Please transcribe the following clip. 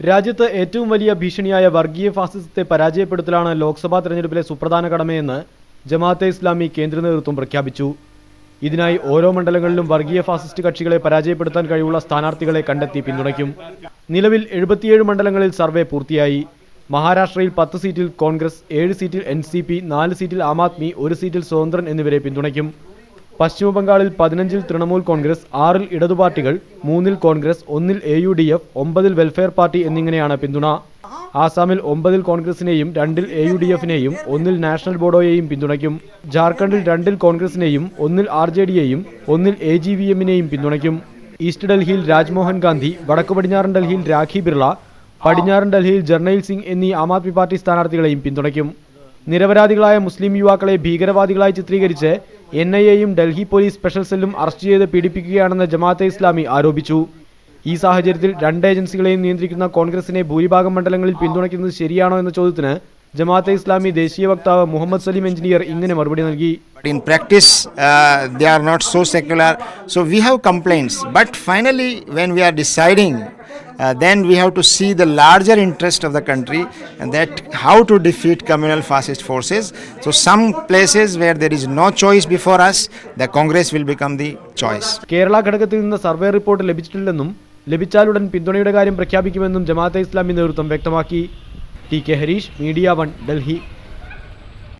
രാജ്യത്ത് ഏറ്റവും വലിയ ഭീഷണിയായ വർഗീയ ഫാസിസത്തെ പരാജയപ്പെടുത്തലാണ് ലോക്സഭാ തെരഞ്ഞെടുപ്പിലെ സുപ്രധാന കടമയെന്ന് ജമാഅത്തെ ഇസ്ലാമി കേന്ദ്ര നേതൃത്വം പ്രഖ്യാപിച്ചു. ഇതിനായി ഓരോ മണ്ഡലങ്ങളിലും വർഗീയ ഫാസിസ്റ്റ് കക്ഷികളെ പരാജയപ്പെടുത്താൻ കഴിവുള്ള സ്ഥാനാർത്ഥികളെ കണ്ടെത്തി പിന്തുണയ്ക്കും. നിലവിൽ 77 മണ്ഡലങ്ങളിൽ സർവേ പൂർത്തിയായി. മഹാരാഷ്ട്രയിൽ 10 സീറ്റിൽ കോൺഗ്രസ്, 7 സീറ്റിൽ NCP, 4 സീറ്റിൽ ആം ആദ്മി, 1 സീറ്റിൽ സ്വതന്ത്രൻ എന്നിവരെ പിന്തുണയ്ക്കും. പശ്ചിമബംഗാളിൽ 15-ൽ തൃണമൂൽ കോൺഗ്രസ്, 6-ൽ ഇടതു പാർട്ടികൾ, 3-ൽ കോൺഗ്രസ്, 1-ൽ AUDF, 9-ൽ വെൽഫെയർ പാർട്ടി എന്നിങ്ങനെയാണ് പിന്തുണ. ആസാമിൽ 9-ൽ കോൺഗ്രസിനെയും 2-ൽ AUDF-നെയും 1-ൽ നാഷണൽ ബോഡോയെയും പിന്തുണയ്ക്കും. ജാർഖണ്ഡിൽ 2-ൽ കോൺഗ്രസിനെയും 1-ൽ RJD-യെയും 1-ൽ AGVM-നെയും പിന്തുണയ്ക്കും. ഈസ്റ്റ് ഡൽഹിയിൽ രാജ്മോഹൻ ഗാന്ധി, വടക്കു പടിഞ്ഞാറൻ ഡൽഹിയിൽ രാഖി ബിർള, പടിഞ്ഞാറൻ ഡൽഹിയിൽ ജർണൈൽ സിംഗ് എന്നീ ആം ആദ്മി പാർട്ടി സ്ഥാനാർത്ഥികളെയും പിന്തുണയ്ക്കും. നിരപരാധികളായ മുസ്ലിം യുവാക്കളെ ഭീകരവാദികളായി ചിത്രീകരിച്ച് NIA-യും ഡൽഹി പോലീസ് സ്പെഷ്യൽ സെല്ലും അറസ്റ്റ് ചെയ്ത് പീഡിപ്പിക്കുകയാണെന്ന് ജമാഅത്തെ ഇസ്ലാമി ആരോപിച്ചു. ഈ സാഹചര്യത്തിൽ 2 ഏജൻസികളെയും നിയന്ത്രിക്കുന്ന കോൺഗ്രസിനെ ഭൂരിഭാഗം മണ്ഡലങ്ങളിൽ പിന്തുണയ്ക്കുന്നത് ശരിയാണോ എന്ന ചോദ്യത്തിന് ജമാഅത്തെ ഇസ്ലാമി ദേശീയ വക്താവ് മുഹമ്മദ് സലീം എഞ്ചിനീയർ ഇങ്ങനെ മറുപടി നൽകി. In practice, they are not so secular. So we have complaints. But finally, when we are deciding, then we have to see the larger interest of the country and that how to defeat communal fascist forces. So some places where there is no choice before us, the Congress will become the choice. Kerala ഘടകത്തിൽ നിന്ന് survey report ലഭിച്ചിട്ടില്ലെന്നും ലഭിച്ചാലുടൻ പിന്തുണയുടെ കാര്യം പ്രഖ്യാപിക്കുമെന്നും ജമാഅത്തെ ഇസ്ലാമി നേതൃത്വം വ്യക്തമാക്കി. TK Harish, media 1, Delhi.